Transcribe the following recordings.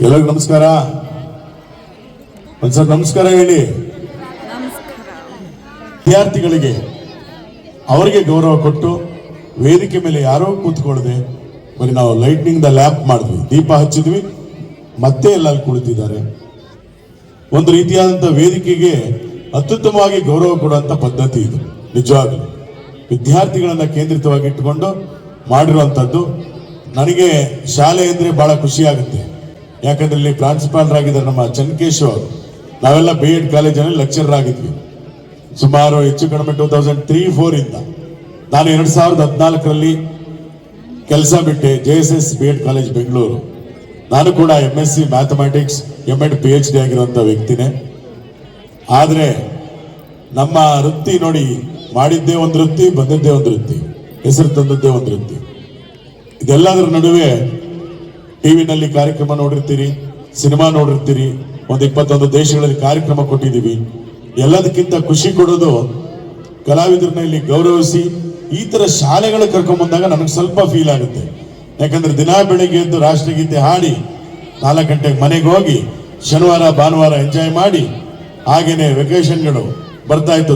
ಎಲ್ಲರಿಗೂ ನಮಸ್ಕಾರ. ಒಂದ್ಸಲ ನಮಸ್ಕಾರ ಹೇಳಿ. ವಿದ್ಯಾರ್ಥಿಗಳಿಗೆ ಅವರಿಗೆ ಗೌರವ ಕೊಟ್ಟು ವೇದಿಕೆ ಮೇಲೆ ಯಾರೋ ಕೂತ್ಕೊಳ್ಳದೆ ಬರೀ ನಾವು ಲೈಟ್ನಿಂಗ್ ದ ಲ್ಯಾಂಪ್ ಮಾಡಿದ್ವಿ, ದೀಪ ಹಚ್ಚಿದ್ವಿ, ಮತ್ತೆ ಎಲ್ಲ ಕುಳಿತಿದ್ದಾರೆ. ಒಂದು ರೀತಿಯಾದಂಥ ವೇದಿಕೆಗೆ ಅತ್ಯುತ್ತಮವಾಗಿ ಗೌರವ ಕೊಡುವಂಥ ಪದ್ಧತಿ ಇದು. ನಿಜವಾಗ್ಲೂ ವಿದ್ಯಾರ್ಥಿಗಳನ್ನ ಕೇಂದ್ರಿತವಾಗಿ ಇಟ್ಟುಕೊಂಡು ಮಾಡಿರುವಂಥದ್ದು. ನನಗೆ ಶಾಲೆ ಅಂದರೆ ಬಹಳ ಖುಷಿ ಆಗುತ್ತೆ. ಯಾಕಂದ್ರೆ ಇಲ್ಲಿ ಪ್ರಾಂಶುಪಾಲರಾಗಿದ್ದಾರೆ ನಮ್ಮ ಚನ್ಕೇಶವ್. ನಾವೆಲ್ಲ BEd ಕಾಲೇಜಲ್ಲಿ ಲೆಕ್ಚರರ್ ಆಗಿದ್ವಿ ಸುಮಾರು ಹೆಚ್ಚು ಕಡಿಮೆ 2003-04 ಇಂದ. ನಾನು 2014ರಲ್ಲಿ ಕೆಲಸ ಬಿಟ್ಟೆ, JSS BEd ಕಾಲೇಜ್ ಬೆಂಗಳೂರು. ನಾನು ಕೂಡ MSc ಮ್ಯಾಥಮೆಟಿಕ್ಸ್, MEd PhD ಆಗಿರುವಂಥ ವ್ಯಕ್ತಿನೇ. ಆದರೆ ನಮ್ಮ ವೃತ್ತಿ ನೋಡಿ, ಮಾಡಿದ್ದೇ ಒಂದು ವೃತ್ತಿ, ಬಂದದ್ದೇ ಒಂದು ವೃತ್ತಿ, ಹೆಸರು ತಂದದ್ದೇ ಒಂದು ವೃತ್ತಿ. ಇದೆಲ್ಲದರ ನಡುವೆ ಟಿವಿನಲ್ಲಿ ಕಾರ್ಯಕ್ರಮ ನೋಡಿರ್ತೀರಿ, ಸಿನಿಮಾ ನೋಡಿರ್ತೀರಿ, ಒಂದು 21 ದೇಶಗಳಲ್ಲಿ ಕಾರ್ಯಕ್ರಮ ಕೊಟ್ಟಿದ್ದೀವಿ. ಎಲ್ಲದಕ್ಕಿಂತ ಖುಷಿ ಕೊಡೋದು ಕಲಾವಿದರನ್ನ ಇಲ್ಲಿ ಗೌರವಿಸಿ ಈ ತರ ಶಾಲೆಗಳು ಕರ್ಕೊಂಡ್ ಬಂದಾಗ ನನಗೆ ಸ್ವಲ್ಪ ಫೀಲ್ ಆಗುತ್ತೆ. ಯಾಕಂದ್ರೆ ದಿನ ಬೆಳಿಗ್ಗೆ ಎದ್ದು ರಾಷ್ಟ್ರಗೀತೆ ಹಾಡಿ 4 ಗಂಟೆಗೆ ಮನೆಗೆ ಹೋಗಿ ಶನಿವಾರ ಭಾನುವಾರ ಎಂಜಾಯ್ ಮಾಡಿ, ಹಾಗೇನೆ ವೆಕೇಶನ್ಗಳು ಬರ್ತಾ ಇತ್ತು,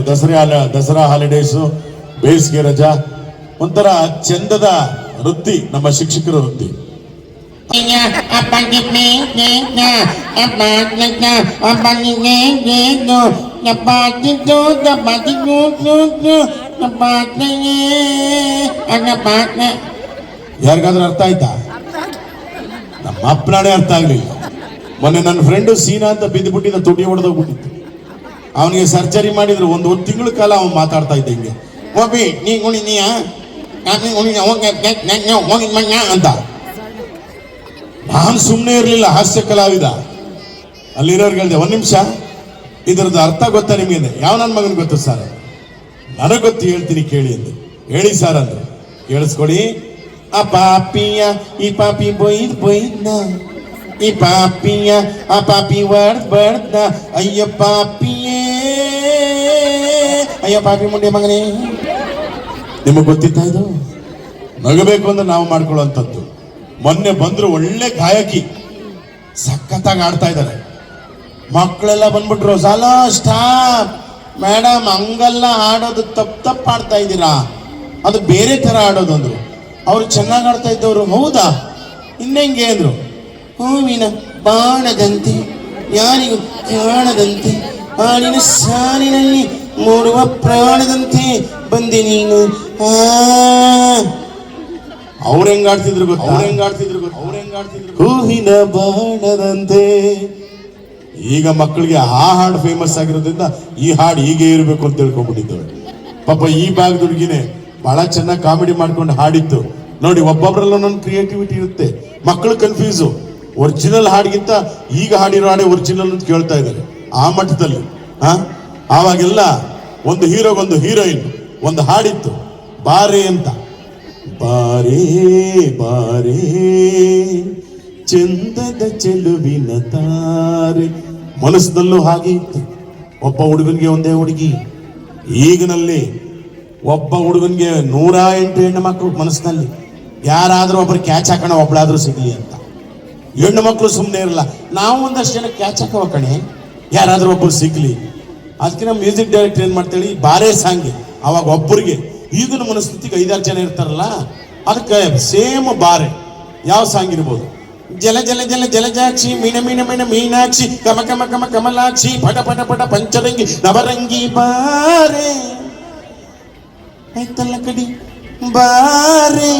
ದಸರಾ ಹಾಲಿಡೇಸು, ಬೇಸಿಗೆ ರಜಾ. ಒಂಥರ ಚಂದದ ವೃತ್ತಿ ನಮ್ಮ ಶಿಕ್ಷಕರ ವೃತ್ತಿ. ಯಾರಿಗಾದ್ರೂ ಅರ್ಥ ಆಯ್ತಾ? ನಮ್ಮ ಅಪ್ಪನಾಡೆ ಅರ್ಥ ಆಗ್ಲಿಲ್ಲ. ಮೊನ್ನೆ ನನ್ನ ಫ್ರೆಂಡು ಸೀನಾ ಅಂತ ಬಿದ್ದುಬಿಟ್ಟಿದ್ದ, ತುಟಿ ಹೊಡೆದೋಗ್ಬಿಟ್ಟಿತ್ತು. ಅವನಿಗೆ ಸರ್ಜರಿ ಮಾಡಿದ್ರು. ಒಂದು ತಿಂಗಳ ಕಾಲ ಅವನು ಮಾತಾಡ್ತಾ ಇದ್ದ ಹಿಂಗೆ, ಒಬ್ಬಿ ನೀ ಗುಣಿದೀಯ ಅಂತ. ನಾನು ಸುಮ್ಮನೆ ಇರಲಿಲ್ಲ, ಹಾಸ್ಯ ಕಲಾವಿದ. ಅಲ್ಲಿರೋರ್ಗೆ ಹೇಳಿದೆ, 1 ನಿಮಿಷ, ಇದರದ್ದು ಅರ್ಥ ಗೊತ್ತಾ ನಿಮಗೆ? ಯಾವ ನನ್ನ ಮಗನ ಗೊತ್ತು ಸರ್? ನನಗೆ ಗೊತ್ತು, ಹೇಳ್ತೀನಿ ಕೇಳಿ ಅಂದೆ. ಹೇಳಿ ಸರ್ ಅಂದ್ರೆ, ಕೇಳಿಸ್ಕೊಡಿ. ಆ ಪಾಪಿಯ ಈ ಪಾಪಿ ಬೊಯ್ದ್ನ, ಈ ಪಾಪಿಯ ಆ ಪಾಪಿ ಬಡ್ದ, ಅಯ್ಯ ಪಾಪಿಯೇ ಅಯ್ಯ ಪಾಪಿ ಮುಂಡೆ ಮಗನೇ. ನಿಮಗೆ ಗೊತ್ತಿತ್ತಾ ಇದು? ನಗಬೇಕು ಅಂದ್ರೆ ನಾವು ಮಾಡ್ಕೊಳ್ಳುವಂಥದ್ದು. ಮೊನ್ನೆ ಬಂದ್ರು ಒಳ್ಳೆ ಗಾಯಕಿ, ಸಖತ್ತಾಗಿ ಆಡ್ತಾ ಇದ್ದಾರೆ. ಮಕ್ಕಳೆಲ್ಲ ಬಂದ್ಬಿಟ್ರು, ಸಾಲ ಸ್ಟಾಪ್ ಮೇಡಮ್, ಹಂಗಲ್ಲ ಆಡೋದು, ತಪ್ಪು ಆಡ್ತಾ ಇದ್ದೀರಾ, ಅದು ಬೇರೆ ತರ ಆಡೋದು ಅಂದ್ರು. ಅವ್ರು ಚೆನ್ನಾಗಿ ಆಡ್ತಾ ಇದ್ದವರು, ಹೌದಾ ಇನ್ನೆಂಗೆ ಅಂದ್ರು. ಹೂವಿನ ಬಾಣದಂತೆ ಯಾರಿಗೂ ಕಾಣದಂತೆ ಹಾಡಿನ ಸಾಲಿನಲ್ಲಿ ಮೂಡುವ ಪ್ರಾಣದಂತೆ ಬಂದೆ ನೀನು. ಅವ್ರ ಹೆಂಗಾಡ್ತಿದ್ರು ಗೊತ್ತಾ? ಹೂವಿನ ಬಾಣದಂತೆ. ಈಗ ಮಕ್ಕಳಿಗೆ ಆ ಹಾಡು ಫೇಮಸ್ ಆಗಿರೋದ್ರಿಂದ ಈ ಹಾಡು ಹೀಗೆ ಇರಬೇಕು ಅಂತ ತಿಳ್ಕೊಂಡ್ಬಿಟ್ಟಿದ್ದೇವೆ. ಪಾಪ ಈ ಭಾಗದ ಹುಡುಗಿನೇ ಬಹಳ ಚೆನ್ನಾಗಿ ಕಾಮಿಡಿ ಮಾಡ್ಕೊಂಡು ಹಾಡಿತ್ತು ನೋಡಿ. ಒಬ್ಬೊಬ್ರಲ್ಲ ಒಂದೊಂದು ಕ್ರಿಯೇಟಿವಿಟಿ ಇರುತ್ತೆ. ಮಕ್ಕಳು ಕನ್ಫ್ಯೂಸು. ಒರಿಜಿನಲ್ ಹಾಡಿಗಿಂತ ಈಗ ಹಾಡಿರೋ ಹಾಡೇ ಒರಿಜಿನಲ್ ಅಂತ ಕೇಳ್ತಾ ಇದ್ದಾರೆ ಆ ಮಟ್ಟದಲ್ಲಿ. ಆವಾಗೆಲ್ಲ ಒಂದು ಹೀರೋಗೊಂದು ಹೀರೋಯಿನ್ ಒಂದು ಹಾಡಿತ್ತು, ಬಾರೆ ಅಂತ. ಬಾರೇ ಬಾರೇ ಚಂದದ ಚೆಲುವಿನ ತಾರೆ. ಮನಸ್ಸಿನಲ್ಲೂ ಹಾಗೆ ಇತ್ತು. ಒಬ್ಬ ಹುಡುಗನಿಗೆ ಒಂದೇ ಹುಡುಗಿ. ಈಗಿನಲ್ಲಿ ಒಬ್ಬ ಹುಡುಗನಿಗೆ 108 ಹೆಣ್ಣು ಮಕ್ಕಳು ಮನಸ್ಸಿನಲ್ಲಿ. ಯಾರಾದ್ರೂ ಒಬ್ರು ಕ್ಯಾಚ್ ಹಾಕೋಣ, ಒಬ್ಳಾದ್ರೂ ಸಿಗಲಿ ಅಂತ. ಹೆಣ್ಣು ಮಕ್ಕಳು ಸುಮ್ಮನೆ ಇರಲ್ಲ, ನಾವು ಒಂದಷ್ಟು ಜನ ಕ್ಯಾಚ್ ಹಾಕೋ ಕಣೆ, ಯಾರಾದ್ರೂ ಒಬ್ಬರು ಸಿಗ್ಲಿ. ಅದಕ್ಕೆ ನಮ್ಮ ಮ್ಯೂಸಿಕ್ ಡೈರೆಕ್ಟರ್ ಏನ್ ಮಾಡ್ತೇಳಿ, ಬಾರೇ ಸಾಂಗ್ ಅವಾಗ ಒಬ್ಬರಿಗೆ. ಈಗಿನ ಮನಸ್ಥಿತಿಗೆ 5-6 ಜನ ಇರ್ತಾರಲ್ಲ, ಅದಕ್ಕೆ ಸೇಮ್ ಬಾರೆ. ಯಾವ ಸಾಂಗ್ ಇರ್ಬೋದು? ಜಲ ಜಲ ಜಲ ಜಲಜಾಕ್ಷಿ, ಮೀನ ಮೀನ ಮೀನ ಮೀನಾಕ್ಷಿ, ಕಮ ಕಮ ಕಮ ಕಮಲಾಕ್ಷಿ, ಪಟ ಪಟ ಪಟ ಪಂಚರಂಗಿ ನವರಂಗಿ ಬಾರೆ, ಆಯ್ತಲ್ಲ ಕಡಿ ಬಾರೆ.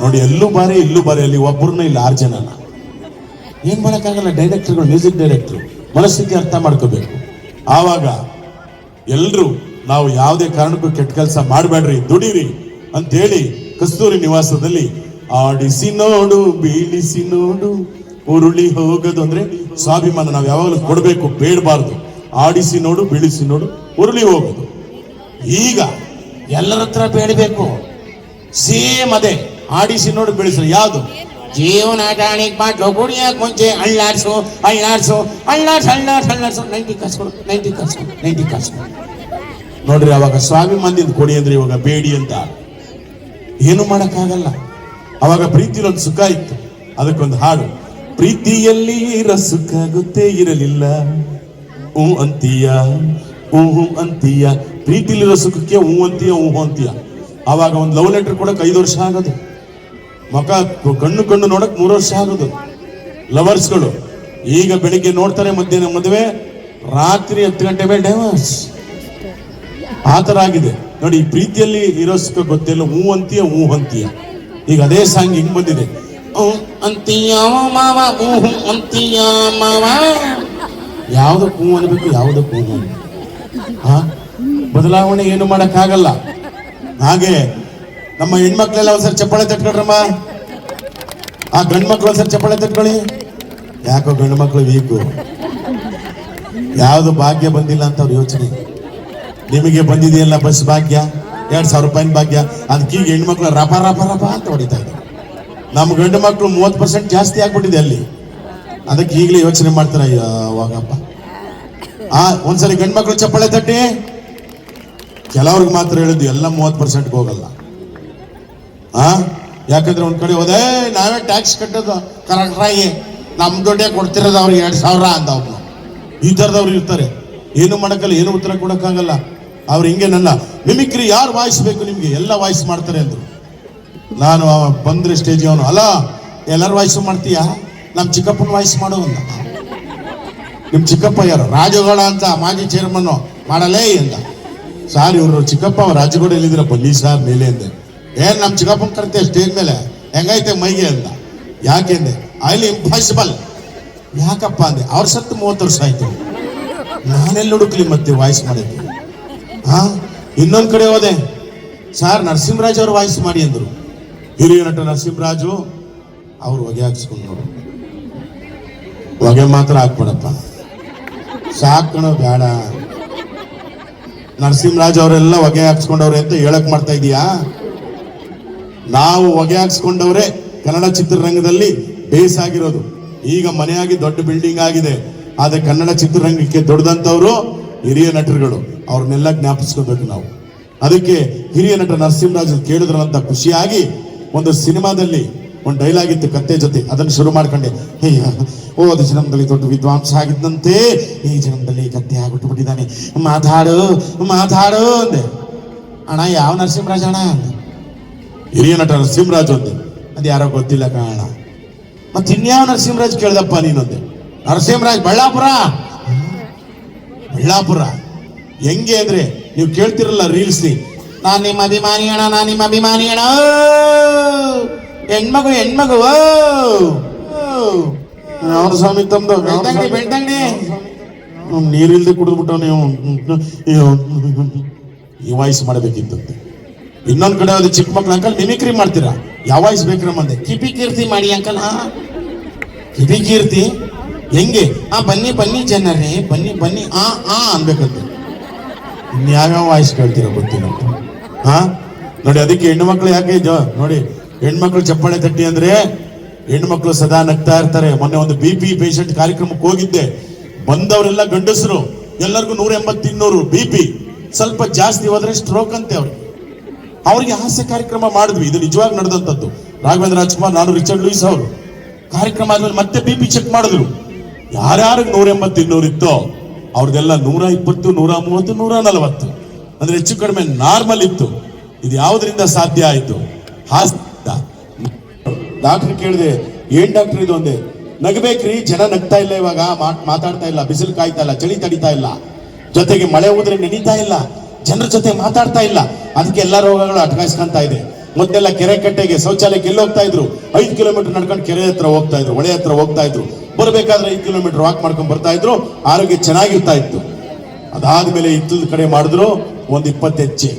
ನೋಡಿ, ಎಲ್ಲೂ ಬಾರೆ ಇಲ್ಲೂ ಬಾರೆ. ಅಲ್ಲಿ ಒಬ್ಬರನ್ನ ಇಲ್ಲ 6 ಜನನ. ಏನ್ ಮಾಡಕ್ಕಾಗಲ್ಲ. ಡೈರೆಕ್ಟರ್ಗಳು, ಮ್ಯೂಸಿಕ್ ಡೈರೆಕ್ಟರ್ ಮನಸ್ಥಿತಿ ಅರ್ಥ ಮಾಡ್ಕೋಬೇಕು. ಆವಾಗ ಎಲ್ರು ನಾವು ಯಾವುದೇ ಕಾರಣಕ್ಕೂ ಕೆಟ್ಟ ಕೆಲಸ ಮಾಡಬೇಡ್ರಿ, ದುಡೀರಿ ಅಂತೇಳಿ ಕಸ್ತೂರಿ ನಿವಾಸದಲ್ಲಿ ಆಡಿಸಿ ನೋಡು, ಬೀಳಿಸಿ ನೋಡು, ಉರುಳಿ ಹೋಗೋದು ಅಂದ್ರೆ ಸ್ವಾಭಿಮಾನ ನಾವು ಯಾವಾಗಲೂ ಕೊಡಬೇಕು, ಬೇಡಬಾರ್ದು. ಆಡಿಸಿ ನೋಡು, ಬೀಳಿಸಿ ನೋಡು, ಉರುಳಿ ಹೋಗೋದು. ಈಗ ಎಲ್ಲರ ಹತ್ರ ಬೇಡಬೇಕು, ಸೇಮ್ ಅದೇ. ಆಡಿಸಿ ನೋಡು, ಬೀಳಿಸಿ ಯಾವುದು? ಜೀವನ ಟಾಣಿಕ್ ಬಾಟ್ಲು ಕುಡಿಯಕ್ ಮುಂಚೆ ಅಳ್ಳಾಡ್ಸು ಅಳ್ಳಾಡ್ಸು ಅಳ್ಳಾಡ್ಸು ಅಳ್ಳಾಡ್ಸು ಅಳ್ಳಾಡ್ಸು 90 ಕಾಸು 90 ಕಾಸು 90 ಕಾಸು. ನೋಡ್ರಿ, ಅವಾಗ ಸ್ವಾಭಿಮಾನದಿಂದ ಕೊಡಿ ಅಂದ್ರೆ ಇವಾಗ ಬೇಡಿ ಅಂತ. ಏನು ಮಾಡಕ್ಕಾಗಲ್ಲ. ಅವಾಗ ಪ್ರೀತಿಲೊಂದು ಸುಖ ಇತ್ತು. ಅದಕ್ಕೊಂದು ಹಾಡು, ಪ್ರೀತಿಯಲ್ಲಿ ರಸುಕಾಗುತ್ತೆ ಇರಲಿಲ್ಲ ಹೂ ಅಂತೀಯ ಹೂ ಅಂತೀಯ, ಪ್ರೀತಿಲಿ ರಸುಕಕ್ಕೆ ಹೂ ಅಂತೀಯ ಹೂ ಅಂತೀಯ. ಆವಾಗ ಒಂದು ಲವ್ ಲೆಟರ್ ಕೊಡಕ್ 5 ವರ್ಷ ಆಗೋದು, ಮಕ ಕಣ್ಣು ನೋಡಕ್ 3 ವರ್ಷ ಆಗೋದು ಲವರ್ಸ್ಗಳು. ಈಗ ಬೆಳಿಗ್ಗೆ ನೋಡ್ತಾರೆ, ಮಧ್ಯಾಹ್ನ ಮದುವೆ, ರಾತ್ರಿ 10 ಗಂಟೆ ಮೇಲೆ ಡೈವರ್ಸ್. ಆ ತರ ಆಗಿದೆ ನೋಡಿ. ಈ ಪ್ರೀತಿಯಲ್ಲಿ ಇರೋ ಸುಖ ಗೊತ್ತಿಲ್ಲ, ಹೂ ಅಂತೀಯ ಹೂ ಅಂತೀಯ. ಈಗ ಅದೇ ಸಾಂಗ್ ಹಿಂಗ್ ಬಂದಿದೆ, ಅಂತೀಯ ಮಾವ ಹೂ ಅಂತೀಯ ಮಾವ. ಯಾವ್ದಕ್ಕೆ ಹೂ ಅನ್ಬೇಕು, ಯಾವ್ದಕ್ಕೆ ಹೂ ಅನ್ಬೇಕು? ಬದಲಾವಣೆ ಏನು ಮಾಡಕ್ಕಾಗಲ್ಲ. ಹಾಗೆ ನಮ್ಮ ಹೆಣ್ಮಕ್ಳೆಲ್ಲ ಒಂದ್ಸರಿ ಚಪ್ಪಾಳೆ ತಟ್ಕೊಳ್ರಮ್ಮ, ಆ ಗಂಡು ಮಕ್ಳು ಒಂದ್ಸರಿ ಚಪ್ಪಾಳೆ ತಟ್ಕೊಳ್ಳಿ. ಯಾಕೋ ಗಂಡು ಮಕ್ಳು ವೀಕು, ಯಾವ್ದು ಭಾಗ್ಯ ಬಂದಿಲ್ಲ ಅಂತ ಅವ್ರ ಯೋಚನೆ. ನಿಮಗೆ ಬಂದಿದೆಯಲ್ಲ ಬಸ್ ಭಾಗ್ಯ, 2,000 ರೂಪಾಯಿನ ಭಾಗ್ಯ, ಅದಕ್ಕೀಗ ಹೆಣ್ಮಕ್ಳು ರಪ ರಪ ರಪ ಅಂತ ಹೊಡಿತಾ ಇದ್ದಾರೆ. ನಮ್ಮ ಗಂಡು ಮಕ್ಳು 30% ಜಾಸ್ತಿ ಆಗ್ಬಿಟ್ಟಿದೆ ಅಲ್ಲಿ. ಅದಕ್ಕೆ ಈಗಲೇ ಯೋಚನೆ ಮಾಡ್ತಾರೆ, ಅವಾಗಪ್ಪ. ಒಂದ್ಸರಿ ಗಂಡು ಮಕ್ಳು ಚಪ್ಪಾಳೆ ತಟ್ಟಿ. ಕೆಲವ್ರಿಗೆ ಮಾತ್ರ ಹೇಳಿದ್ದು, ಎಲ್ಲ 30%ಗೆ ಹೋಗಲ್ಲ. ಯಾಕಂದ್ರೆ ಒಂದ್ ಕಡೆ ಹೋದೆ, ನಾವೇ ಟ್ಯಾಕ್ಸ್ ಕಟ್ಟೋದು ಕರೆಕ್ಟಾಗಿ, ನಮ್ ದುಡ್ಡೇ ಕೊಡ್ತಿರೋದು ಅವ್ರಿಗೆ 2,000 ಅಂತ ಒಬ್ನು. ಈ ತರದವ್ರು ಇರ್ತಾರೆ, ಏನು ಮಾಡಕ್ಕಲ್ಲ, ಏನು ಉತ್ತರ ಕೊಡಕ್ಕಾಗಲ್ಲ. ಅವ್ರು ಹಿಂಗೆ ನನ್ನ ಮಿಮಿಕ್ರಿ ಯಾರು ವಾಯ್ಸ್ ಬೇಕು ನಿಮ್ಗೆ, ಎಲ್ಲ ವಾಯ್ಸ್ ಮಾಡ್ತಾರೆ ಅಂದ್ರು. ನಾನು ಬಂದ್ರೆ ಸ್ಟೇಜ್ ಅವನು, ಅಲ್ಲ ಎಲ್ಲರೂ ವಾಯ್ಸು ಮಾಡ್ತೀಯಾ, ನಮ್ ಚಿಕ್ಕಪ್ಪನ ವಾಯ್ಸ್ ಮಾಡೋ ಅಂದ. ನಿಮ್ ಚಿಕ್ಕಪ್ಪ ಯಾರು? ರಾಜಗೌಡ ಅಂತ ಮಾಜಿ ಚೇರ್ಮನ್, ಮಾಡಲೇ ಅಂತ. ಸಾರ್ ಇವ್ರು ಚಿಕ್ಕಪ್ಪ ರಾಜಗೌಡ ಎಲ್ಲಿದ್ದೀರ, ಬನ್ನಿ ಸಾರ್ ಮೇಲೆ ಅಂದೆ. ಏನ್ ನಮ್ ಚಿಕ್ಕಪ್ಪನ ಕರಿತೆ ಸ್ಟೇಜ್ ಮೇಲೆ, ಹೆಂಗೈತೆ ಮೈಗೆ ಅಂತ. ಯಾಕೆಂದೆ, ಅಲ್ಲಿ ಇಂಪಾಸಿಬಲ್. ಯಾಕಪ್ಪ ಅಂದೆ, ಅವ್ರ ಸತ್ತು 30 ವರ್ಷ ಆಯ್ತು, ನಾನೆಲ್ಲ ಹುಡುಕ್ಲಿ ಮತ್ತೆ ವಾಯ್ಸ್ ಮಾಡಿದ್ದೆ. ಇನ್ನೊಂದ್ ಕಡೆ ಹೋದೆ, ಸಾರ್ ನರಸಿಂಹರಾಜ್ ಅವ್ರು ವಾಯ್ಸ್ ಮಾಡಿ ಅಂದ್ರು. ಹಿರಿಯ ನಟ ನರಸಿಂಹರಾಜು ಅವ್ರು ಹೊಗೆ ಹಾಕ್ಸ್ಕೊಂಡು ನೋಡು, ಹೊಗೆ ಮಾತ್ರ ಹಾಕ್ಬೇಡಪ್ಪ, ಸಾಕಣೋ ಬೇಡ. ನರಸಿಂಹರಾಜ್ ಅವರೆಲ್ಲ ಹೊಗೆ ಹಾಕ್ಸ್ಕೊಂಡವ್ರೆ ಅಂತ ಹೇಳಕ್ ಮಾಡ್ತಾ ಇದೀಯಾ? ನಾವು ಹೊಗೆ ಹಾಕ್ಸ್ಕೊಂಡವ್ರೆ ಕನ್ನಡ ಚಿತ್ರರಂಗದಲ್ಲಿ ಬೇಸ್ ಆಗಿರೋದು. ಈಗ ಮನೆಯಾಗಿ ದೊಡ್ಡ ಬಿಲ್ಡಿಂಗ್ ಆಗಿದೆ, ಆದ್ರೆ ಕನ್ನಡ ಚಿತ್ರರಂಗಕ್ಕೆ ದೊಡ್ಡದಂತವ್ರು ಹಿರಿಯ ನಟರುಗಳು. ಅವ್ರನ್ನೆಲ್ಲ ಜ್ಞಾಪಿಸ್ಕೋಬೇಕು ನಾವು. ಅದಕ್ಕೆ ಹಿರಿಯ ನಟ ನರಸಿಂಹರಾಜ್ ಕೇಳಿದ್ರಂತ ಖುಷಿಯಾಗಿ ಒಂದು ಸಿನಿಮಾದಲ್ಲಿ ಒಂದು ಡೈಲಾಗ್ ಇತ್ತು ಕತ್ತೆ ಜೊತೆ, ಅದನ್ನು ಶುರು ಮಾಡ್ಕೊಂಡೆ. ಹೋದ ಜನ್ಮದಲ್ಲಿ ದೊಡ್ಡ ವಿದ್ವಾಂಸ ಆಗಿದ್ದಂತೆ, ಈ ಜನ್ಮದಲ್ಲಿ ಕತ್ತೆ ಆಗ್ಬಿಟ್ಟಿದ್ದಾನೆ, ಮಾತಾಡು ಮಾತಾಡು ಅಂದೆ. ಅಣ್ಣ ಯಾವ ನರಸಿಂಹರಾಜ್ ಅಣ್ಣ ಅಂದೆ. ಹಿರಿಯ ನಟ ನರಸಿಂಹರಾಜ್ ಅಂದೆ. ಅದು ಯಾರೋ ಗೊತ್ತಿಲ್ಲ ಕಾರಣ. ಮತ್ತೆ ಇನ್ಯಾವ ನರಸಿಂಹರಾಜ್ ಕೇಳ್ದಪ್ಪ ನೀನೊಂದೆ. ನರಸಿಂಹರಾಜ್ ಬಳ್ಳಾಪುರ. ಬಳ್ಳಾಪುರ ಹೆಂಗೆ ಅಂದ್ರೆ, ನೀವು ಕೇಳ್ತಿರಲ್ಲ ರೀಲ್ಸ್, ನಾನ್ ನಿಮ್ಮ ಅಭಿಮಾನಿ ಅಣ್ಣ, ನಾನ್ ನಿಮ್ಮ ಅಭಿಮಾನಿ ಅಣ್ಣ, ಹೆಣ್ಮಗು ಹೆಣ್ಮಗು ಅವ್ರ ಸ್ವಾಮಿ ತಮ್ದು ಬೆಳ್ತಂಗಡಿ ನೀರಿಲ್ದೆ ಕುಡಿದ್ಬಿಟ್ಟು ನೀವು ಈ ವಾಯ್ಸ್ ಮಾಡಬೇಕಿತ್ತಂತೆ. ಇನ್ನೊಂದ್ ಕಡೆ ಅದು ಚಿಕ್ಕ ಮಕ್ಳು, ಅಂಕಲ್ ಮಿಮಿಕ್ರಿ ಮಾಡ್ತೀರಾ, ಯಾವ ವಾಯ್ಸ್ ಬೇಕ್ರಮ್ಮ ಅಂದೆ. ಕಿಪಿ ಕೀರ್ತಿ ಮಾಡಿ ಅಂಕಲ್. ಕಿಪಿ ಕೀರ್ತಿ ಹೆಂಗೆ? ಬನ್ನಿ ಬನ್ನಿ ಜನರೇ, ಬನ್ನಿ ಬನ್ನಿ ಅನ್ಬೇಕಂತೆ. ಇನ್ಯಾವ್ಯಾವ ವಾಯ್ಸ್ ಕೇಳ್ತೀರಾ ಗೊತ್ತಿಲ್ಲ. ನೋಡಿ, ಅದಕ್ಕೆ ಹೆಣ್ಣು ಮಕ್ಳು ಯಾಕೆ ನೋಡಿ, ಹೆಣ್ಮಕ್ಳು ಚಪ್ಪಾಳೆ ತಟ್ಟಿ ಅಂದ್ರೆ ಹೆಣ್ಮಕ್ಳು ಸದಾ ನಗ್ತಾ ಇರ್ತಾರೆ. ಮೊನ್ನೆ ಒಂದು BP ಪೇಷಂಟ್ ಕಾರ್ಯಕ್ರಮಕ್ಕೆ ಹೋಗಿದ್ದೆ, ಬಂದವರೆಲ್ಲ ಗಂಡಸರು, ಎಲ್ಲರಿಗೂ 180, 200 BP. ಸ್ವಲ್ಪ ಜಾಸ್ತಿ ಹೋದ್ರೆ ಸ್ಟ್ರೋಕ್ ಅಂತೆ ಅವ್ರಿಗೆ ಹಾಸ್ಯ ಕಾರ್ಯಕ್ರಮ ಮಾಡಿದ್ವಿ. ಇದು ನಿಜವಾಗಿ ನಡೆದಂಥದ್ದು. ರಾಘವೇಂದ್ರ ರಾಜ್ಕುಮಾರ್, ನಾನು ರಿಚರ್ಡ್ ಲೂಯಿಸ್ ಅವರು ಕಾರ್ಯಕ್ರಮ ಆದ್ಮೇಲೆ ಮತ್ತೆ BP ಚೆಕ್ ಮಾಡಿದ್ರು. ಯಾರ್ಯಾರಿಗೆ 180, 200 ಇತ್ತೋ ಅವ್ರದೆಲ್ಲ 120, 130, 140 ಅಂದ್ರೆ ಹೆಚ್ಚು ಕಡಿಮೆ ನಾರ್ಮಲ್ ಇತ್ತು. ಇದು ಯಾವುದರಿಂದ ಸಾಧ್ಯ ಆಯ್ತು? ಡಾಕ್ಟರ್ ಕೇಳಿದೆ, ಏನ್ ಡಾಕ್ಟರ್ ಇದು ಅಂದೆ. ನಗಬೇಕ್ರಿ, ಜನ ನಗ್ತಾ ಇಲ್ಲ, ಇವಾಗ ಮಾತಾಡ್ತಾ ಇಲ್ಲ, ಬಿಸಿಲು ಕಾಯ್ತಾ ಇಲ್ಲ, ಚಳಿ ತಡಿತಾ ಇಲ್ಲ, ಜೊತೆಗೆ ಮಳೆ ಹೋದ್ರೆ ನೆನೀತಾ ಇಲ್ಲ, ಜನರ ಜೊತೆ ಮಾತಾಡ್ತಾ ಇಲ್ಲ, ಅದಕ್ಕೆ ಎಲ್ಲ ರೋಗಗಳು ಅಟ್ಕಾಯಿಸ್ಕೊಂತ ಇದೆ. ಮೊದಲೆಲ್ಲ ಕೆರೆ ಕಟ್ಟೆಗೆ ಶೌಚಾಲಯಕ್ಕೆ ಎಲ್ಲಿ ಹೋಗ್ತಾ ಇದ್ರು? 5 ಕಿಲೋಮೀಟರ್ ನಡ್ಕೊಂಡು ಕೆರೆ ಹತ್ರ ಹೋಗ್ತಾ ಇದ್ರು, ಹೊಳೆ ಹತ್ರ ಹೋಗ್ತಾ ಇದ್ರು. ಬರಬೇಕಾದ್ರೆ 5 ಕಿಲೋಮೀಟರ್ ವಾಕ್ ಮಾಡ್ಕೊಂಡು ಬರ್ತಾ ಇದ್ರು, ಆರೋಗ್ಯ ಚೆನ್ನಾಗಿರ್ತಾ ಇತ್ತು. ಅದಾದ್ಮೇಲೆ ಇತ್ತದ ಕಡೆ ಮಾಡಿದ್ರು ಒಂದು 20 ಹೆಜ್ಜೆ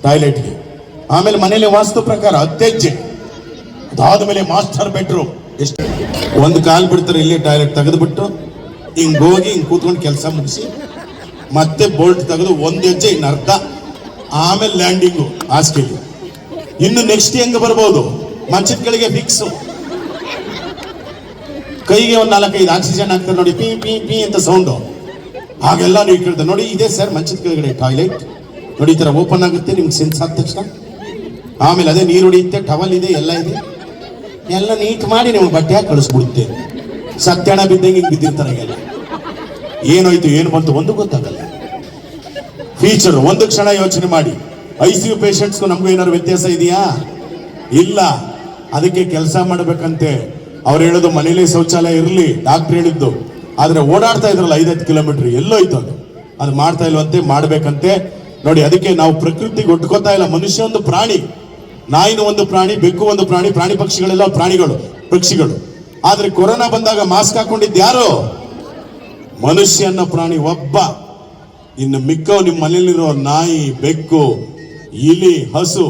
ಟಾಯ್ಲೆಟ್ಗೆ, ಆಮೇಲೆ ಮನೇಲಿ ವಾಸ್ತು ಪ್ರಕಾರ 10 ಹೆಜ್ಜೆ, ಅದಾದ್ಮೇಲೆ ಮಾಸ್ಟರ್ ಬೆಡ್ರೂಮ್. ಎಷ್ಟು ಒಂದು ಕಾಲ್ ಬಿಡ್ತಾರೆ, ಇಲ್ಲಿ ಟಾಯ್ಲೆಟ್ ತೆಗೆದುಬಿಟ್ಟು ಹಿಂಗ್ ಹೋಗಿ ಹಿಂಗ್ ಕೂತ್ಕೊಂಡು ಕೆಲಸ ಮುಗಿಸಿ ಮತ್ತೆ ಬೋಲ್ಟ್ ತೆಗೆದು 1 ಹೆಜ್ಜೆ ಇನ್ನು ಅರ್ಧ, ಆಮೇಲೆ ಲ್ಯಾಂಡಿಂಗು ಹಾಸ್ಟೆಲ್. ಇನ್ನು ನೆಕ್ಸ್ಟ್ ಹೆಂಗ್ ಬರ್ಬೋದು? ಮಂಚದ ಕೆಳಗೆ ಫಿಕ್ಸ್, ಕೈಗೆ ಒಂದು 4-5 ಆಕ್ಸಿಜನ್ ಹಾಕ್ತಾರೆ ನೋಡಿ, ಪಿ ಪಿ ಪಿ ಅಂತ ಸೌಂಡು. ಹಾಗೆಲ್ಲ ನೀವು ಕೇಳ್ದೆ ನೋಡಿ, ಇದೆ ಸರ್ ಮಂಚದ ಕೆಳಗಡೆ ಟಾಯ್ಲೆಟ್ ನೋಡಿ, ಈ ತರ ಓಪನ್ ಆಗುತ್ತೆ ನಿಮ್ಗೆ ಸೆನ್ಸ್ ಆದ ತಕ್ಷಣ. ಆಮೇಲೆ ಅದೇ ನೀರು ಹೊಡಿಯುತ್ತೆ, ಟವಲ್ ಇದೆ, ಎಲ್ಲ ಇದೆ, ಎಲ್ಲ ನೀಟ್ ಮಾಡಿ ನಿಮ್ಗೆ ಬಟ್ಟೆ ಹಾಕಿ ಕಳಿಸ್ಬಿಡುತ್ತೆ. ಸತ್ಯಾಣ ಬಿದ್ದಂಗೆ ಹಿಂಗೆ ಬಿದ್ದಿರ್ತಾರೆ ಎಲ್ಲ. ಏನೋಯ್ತು ಏನು ಬಂತು ಒಂದು ಗೊತ್ತಾಗಲ್ಲ. ಫ್ಯೂಚರ್ ಒಂದು ಕ್ಷಣ ಯೋಚನೆ ಮಾಡಿ. ICU ಪೇಷಂಟ್ಸ್ಗೂ ನಮಗೂ ಏನಾದ್ರು ವ್ಯತ್ಯಾಸ ಇದೆಯಾ? ಇಲ್ಲ. ಅದಕ್ಕೆ ಕೆಲಸ ಮಾಡಬೇಕಂತೆ. ಅವ್ರು ಹೇಳೋದು ಮನೇಲಿ ಶೌಚಾಲಯ ಇರಲಿ, ಡಾಕ್ಟರ್ ಹೇಳಿದ್ದು. ಆದ್ರೆ ಓಡಾಡ್ತಾ ಇದ್ರಲ್ಲ 5-10 ಕಿಲೋಮೀಟರ್ ಎಲ್ಲೋಯ್ತು ಅದು ಮಾಡ್ತಾ ಇಲ್ವಂತೆ, ಮಾಡ್ಬೇಕಂತೆ. ನೋಡಿ, ಅದಕ್ಕೆ ನಾವು ಪ್ರಕೃತಿಗೆ ಒಟ್ಕೋತಾ ಇಲ್ಲ. ಮನುಷ್ಯ ಒಂದು ಪ್ರಾಣಿ, ನಾಯಿನ ಒಂದು ಪ್ರಾಣಿ, ಬೆಕ್ಕು ಒಂದು ಪ್ರಾಣಿ, ಪ್ರಾಣಿ ಪಕ್ಷಿಗಳೆಲ್ಲ ಪ್ರಾಣಿಗಳು, ಪಕ್ಷಿಗಳು. ಆದ್ರೆ ಕೊರೋನಾ ಬಂದಾಗ ಮಾಸ್ಕ್ ಹಾಕೊಂಡಿದ್ದು ಯಾರು? ಮನುಷ್ಯ ಅನ್ನೋ ಪ್ರಾಣಿ ಒಬ್ಬ. ಇನ್ನು ಮಿಕ್ಕವು ನಿಮ್ಮ ಮನೆಯಲ್ಲಿರೋ ನಾಯಿ, ಬೆಕ್ಕು, ಇಲಿ, ಹಸು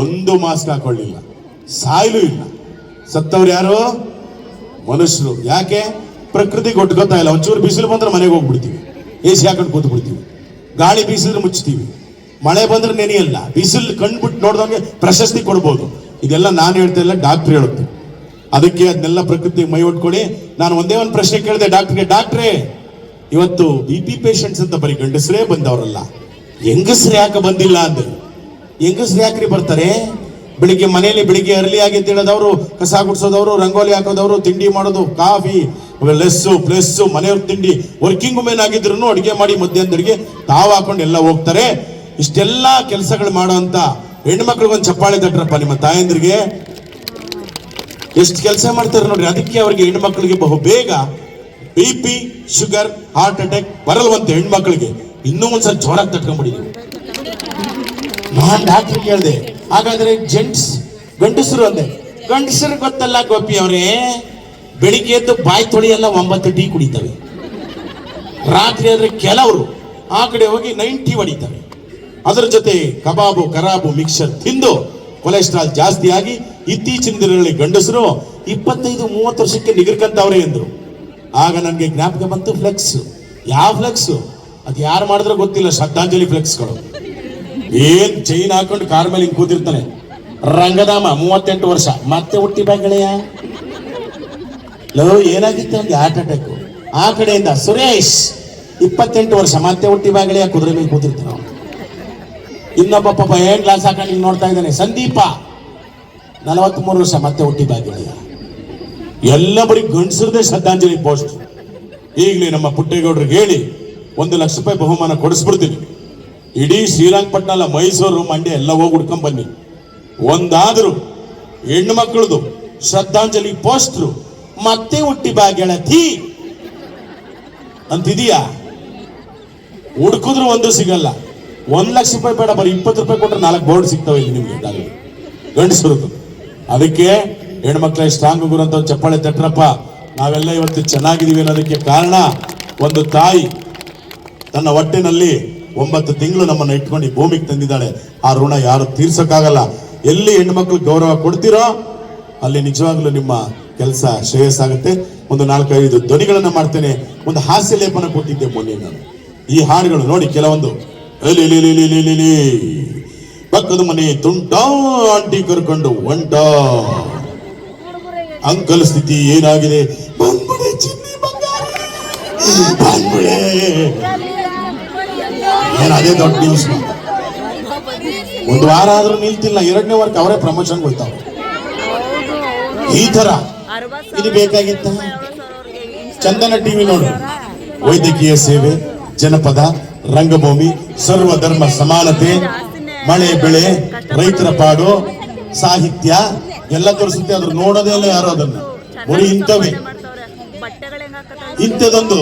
ಒಂದು ಮಾಸ್ಕ್ ಹಾಕೊಳ್ಳಿಲ್ಲ, ಸಾಯ್ಲೂ ಇಲ್ಲ. ಸತ್ತವ್ರು ಯಾರು? ಮನುಷ್ಯರು. ಯಾಕೆ? ಪ್ರಕೃತಿಗೆ ಒಟ್ಕೋತಾ ಇಲ್ಲ. ಒಂಚೂರು ಬಿಸಿಲು ಬಂದ್ರೆ ಮನೆಗೆ ಹೋಗ್ಬಿಡ್ತೀವಿ, AC ಹಾಕೊಂಡು ಕೂತು ಬಿಡ್ತೀವಿ. ಗಾಳಿ ಬೀಸಿದ್ರೆ ಮುಚ್ತೀವಿ, ಮಳೆ ಬಂದ್ರೆ ನೆನೆಯಲ್ಲ. ಬಿಸಿಲು ಕಂಡ್ಬಿಟ್ಟು ನೋಡಿದಂಗೆ ಪ್ರಶಸ್ತಿ ಕೊಡ್ಬೋದು. ಇದೆಲ್ಲ ನಾನು ಹೇಳ್ತಾ ಇಲ್ಲ, ಡಾಕ್ಟರ್ ಹೇಳುತ್ತೆ. ಅದಕ್ಕೆ ಅದನ್ನೆಲ್ಲ ಪ್ರಕೃತಿಗೆ ಮೈ ಒಟ್ಕೊಳ್ಳಿ. ನಾನು ಒಂದೇ ಒಂದು ಪ್ರಶ್ನೆ ಕೇಳಿದೆ ಡಾಕ್ಟರ್ಗೆ, ಡಾಕ್ಟ್ರೇ ಇವತ್ತು BP ಪೇಷಂಟ್ಸ್ ಅಂತ ಬರೀ ಗಂಡಸರೇ ಬಂದವರಲ್ಲ, ಹೆಂಗಸರು ಯಾಕೆ ಬಂದಿಲ್ಲ ಅಂದ್ರೆ, ಹೆಂಗಸರು ಯಾಕ್ರಿ ಬರ್ತಾರೆ? ಬೆಳಿಗ್ಗೆ ಮನೆಯಲ್ಲಿ ಬೆಳಿಗ್ಗೆ ಅರ್ಲಿ ಆಗಿ ಹೇಳೋದವರು, ಕಸ ಗುಡಿಸೋದವರು, ರಂಗೋಲಿ ಹಾಕೋದವರು, ತಿಂಡಿ ಮಾಡೋದು, ಕಾಫಿ, ಲೆಸ್ಸು ಪ್ಲೆಸ್ಸು, ಮನೆಯವ್ರ ತಿಂಡಿ, ವರ್ಕಿಂಗ್ ವುಮೆನ್ ಆಗಿದ್ರು ಅಡುಗೆ ಮಾಡಿ ಮಧ್ಯಾಹ್ನದವರೆಗೆ ತಾವು ಹಾಕೊಂಡು ಎಲ್ಲ ಹೋಗ್ತಾರೆ. ಇಷ್ಟೆಲ್ಲ ಕೆಲಸಗಳು ಮಾಡುವಂತ ಹೆಣ್ಮಕ್ಳಿಗೊಂದು ಚಪ್ಪಾಳೆ ತಟ್ರಪ್ಪ ನಿಮ್ಮ ತಾಯಂದ್ರಿಗೆ. ಎಷ್ಟು ಕೆಲಸ ಮಾಡ್ತಾರೆ ನೋಡ್ರಿ. ಅದಕ್ಕೆ ಅವರಿಗೆ ಹೆಣ್ಮಕ್ಳಿಗೆ ಬಹು ಬೇಗ BP, ಶುಗರ್, ಹಾರ್ಟ್ ಅಟ್ಯಾಕ್ ಬರಲ್ವಂತೆ ಹೆಣ್ಮಕ್ಳಿಗೆ. ಇನ್ನೂ ಒಂದ್ಸಲ ಜೋರಾಗಿ ತಟ್ಕೊಂಡ್ಬಿಟ್ಟಿದ್ವಿ. ನಾನ್ ಡಾಕ್ಟರ್ ಕೇಳಿದೆ, ಹಾಗಾದ್ರೆ ಗಂಡಸರು ಅಂದೆ. ಗಂಡಸರು ಗೊತ್ತಲ್ಲ ಗೋಪಿ ಅವರೇ, ಬೆಳಿಗ್ಗೆ ಎದ್ದು ಬಾಯಿ ತೊಳೆಯಲ್ಲ 9 ಟೀ ಕುಡಿತವೆ. ರಾತ್ರಿ ಆದ್ರೆ ಕೆಲವರು ಆ ಕಡೆ ಹೋಗಿ 90 ಹೊಡಿತವೆ. ಅದರ ಜೊತೆ ಕಬಾಬು, ಕರಾಬು, ಮಿಕ್ಸರ್ ತಿಂದು ಕೊಲೆಸ್ಟ್ರಾಲ್ ಜಾಸ್ತಿ ಆಗಿ ಇತ್ತೀಚಿನ ದಿನಗಳಲ್ಲಿ ಗಂಡಸರು 25-30 ವರ್ಷಕ್ಕೆ ನಿಗರ್ಕಂತವ್ರೆ ಎಂದ್ರು. ಆಗ ನನಗೆ ಜ್ಞಾಪಕ ಬಂತು ಫ್ಲೆಕ್ಸ್. ಯಾವ ಫ್ಲೆಕ್ಸ್? ಅದು ಯಾರು ಮಾಡಿದ್ರೆ ಗೊತ್ತಿಲ್ಲ, ಶ್ರದ್ಧಾಂಜಲಿ ಫ್ಲೆಕ್ಸ್ಗಳು. ಏನ್ ಚೈನ್ ಹಾಕೊಂಡು ಕಾರ್ ಮೇಲೆ ಹಿಂಗ್ ಕೂತಿರ್ತಾನೆ. ರಂಗಧಾಮ 38 ವರ್ಷ, ಮತ್ತೆ ಹುಟ್ಟಿ ಬಾಗಳೆಯ ಲೋ ಏನಾಗಿತ್ತು ಅವ್ನಿಗೆ? Heart attack. ಆ ಕಡೆಯಿಂದ ಸುರೇಶ್ 28 ವರ್ಷ, ಮತ್ತೆ ಹುಟ್ಟಿ ಬಾಗಳೆಯ ಕುದುರೆ ಮೇಲೆ ಕೂತಿರ್ತಾನ. ಇನ್ನೊಬ್ಬ ಪಾಪ ಏನ್ ಗ್ಲಾಸ್ ಹಾಕೊಂಡು ಹಿಂಗ್ ನೋಡ್ತಾ ಇದ್ದಾನೆ, ಸಂದೀಪ 43 ವರ್ಷ, ಮತ್ತೆ ಹುಟ್ಟಿ ಬಾಗಳೆಯ. ಎಲ್ಲ ಬರೀ ಗಂಡಸರದೇ ಶ್ರದ್ಧಾಂಜಲಿ ಪೋಸ್ಟ್. ಈಗಲೇ ನಮ್ಮ ಪುಟ್ಟೇಗೌಡರಿಗೆ ಹೇಳಿ 1 ಲಕ್ಷ ರೂಪಾಯಿ ಬಹುಮಾನ ಕೊಡಿಸ್ಬಿಡ್ತೀನಿ. ಇಡೀ ಶ್ರೀರಂಗಪಟ್ಟಣ ಅಲ್ಲ, ಮೈಸೂರು, ಮಂಡ್ಯ ಎಲ್ಲ ಹೋಗಿ ಹುಡ್ಕೊಂಡ್ ಬನ್ನಿ. ಒಂದಾದ್ರೂ ಹೆಣ್ಣು ಮಕ್ಕಳದು ಶ್ರದ್ಧಾಂಜಲಿ ಪೋಸ್ಟ್ರು ಮತ್ತೆ ಹುಟ್ಟಿ ಬಾ ಗೆಳತಿ ಅಂತಿದೀಯಾ? ಹುಡುಕಿದ್ರು ಒಂದು ಸಿಗಲ್ಲ. 1 ಲಕ್ಷ ರೂಪಾಯಿ ಬೇಡ, ಬರೀ 20 ರೂಪಾಯಿ ಕೊಟ್ಟರೆ 4 ಬೋರ್ಡ್ ಸಿಗ್ತವೆ ಇಲ್ಲಿ ನಿಮ್ಗೆ ಗಂಡಸರದು. ಅದಕ್ಕೆ ಹೆಣ್ಮಕ್ಳ ಸ್ಟ್ರಾಂಗ್ ಗುರು ಅಂತ ಒಂದು ಚಪ್ಪಾಳೆ ತಟ್ರಪ್ಪ. ನಾವೆಲ್ಲ ಇವತ್ತು ಚೆನ್ನಾಗಿದ್ದೀವಿ ಅನ್ನೋದಕ್ಕೆ ಕಾರಣ, ಒಂದು ತಾಯಿ ತನ್ನ ಹೊಟ್ಟೆನಲ್ಲಿ 9 ತಿಂಗಳು ನಮ್ಮನ್ನ ಇಟ್ಕೊಂಡು ಭೂಮಿಗೆ ತಂದಿದ್ದಾಳೆ. ಆ ಋಣ ಯಾರು ತೀರ್ಸಕ್ಕಾಗಲ್ಲ. ಎಲ್ಲಿ ಹೆಣ್ಮಕ್ಳು ಗೌರವ ಕೊಡ್ತೀರೋ ಅಲ್ಲಿ ನಿಜವಾಗ್ಲೂ ನಿಮ್ಮ ಕೆಲಸ ಶ್ರೇಯಸ್ಸಾಗುತ್ತೆ. ಒಂದು 4-5 ಧ್ವನಿಗಳನ್ನ ಮಾಡ್ತೇನೆ. ಒಂದು ಹಾಸ್ಯ ಲೇಪನ ಕೊಟ್ಟಿದ್ದೆ ಮೊನ್ನೆ ನಾನು. ಈ ಹಾಡುಗಳು ನೋಡಿ ಕೆಲವೊಂದು. ಪಕ್ಕದ ಮನೆ ತುಂಟ ಆಂಟಿ ಕರ್ಕೊಂಡು ಒಂಟ, ಅಂಕಲ್ ಸ್ಥಿತಿ ಏನಾಗಿದೆ, ಬಂದ್ಬಿಡೆ ಚಿನ್ನಿ ಬಂಗಾರ, ಬಂದ್ಬಿಡೆ. ಅದೇ ದೊಡ್ಡ ನ್ಯೂಸ್. 1 ವಾರ ಆದ್ರೂ ನಿಲ್ತಿಲ್ಲ, 2ನೇ ವಾರಕ್ಕೆ ಅವರೇ ಪ್ರಮೋಷನ್ ಹೋಗ್ತಾವ. ಈ ತರ ಇದು ಬೇಕಾಗಿತ್ತ? ಚಂದನ ಟಿವಿ ನೋಡು. ವೈದ್ಯಕೀಯ ಸೇವೆ, ಜನಪದ, ರಂಗಭೂಮಿ, ಸರ್ವಧರ್ಮ ಸಮಾನತೆ, ಮಳೆ ಬೆಳೆ, ರೈತರ ಪಾಡು, ಸಾಹಿತ್ಯ ಎಲ್ಲ ತೋರಿಸುತ್ತೆ. ಅದ್ರ ನೋಡೋದೇ ಇಲ್ಲ ಯಾರು ಅದನ್ನ. ಬರೀ ಇಂಥವೇ, ಇಂಥದೊಂದು